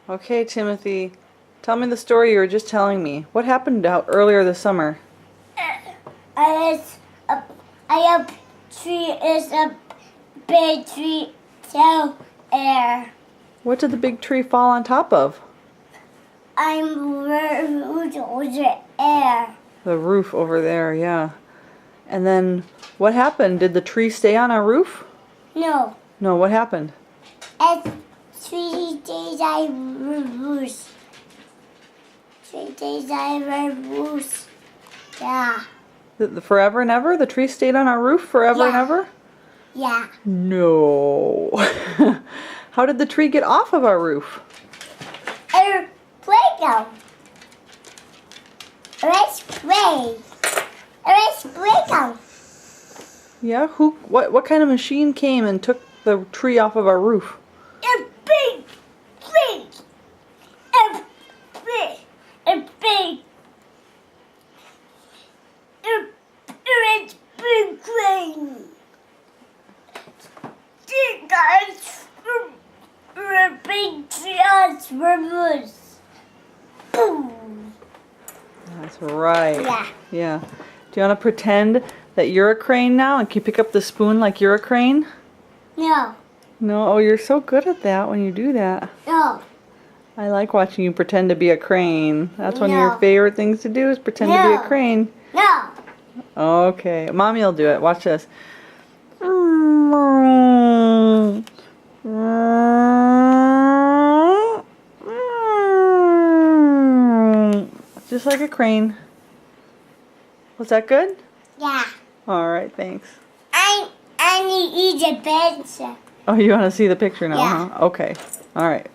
Okay, Timothy, tell me the story you were just telling me. What happened out earlier this summer? I have tree is a big tree so air. What did the big tree fall on top of? I'm over air. The roof over there, yeah. And then what happened? Did the tree stay on our roof? No. No, what happened? It's 3 days I reverse. 3 days I reverse. Yeah. Forever and ever? The tree stayed on our roof forever and Yeah. ever? Yeah. No. How did the tree get off of our roof? A playground. Let's play. Let's playground. Yeah, what kind of machine came and took the tree off of our roof? A big tree. A big. A big. A big crane. You guys, a big transformers. Boom. That's right. Yeah. Yeah. Do you want to pretend that you're a crane now and can you pick up the spoon like you're a crane? No. No? Oh, you're so good at that when you do that. No. I like watching you pretend to be a crane. That's one of your No. favorite things to do is pretend to be a No. crane. No. Okay. Mommy will do it. Watch this. Just like a crane. Was that good? Yeah. Alright, thanks. I need to eat a pizza. Oh, you want to see the picture now, Yeah. huh? Okay. Alright.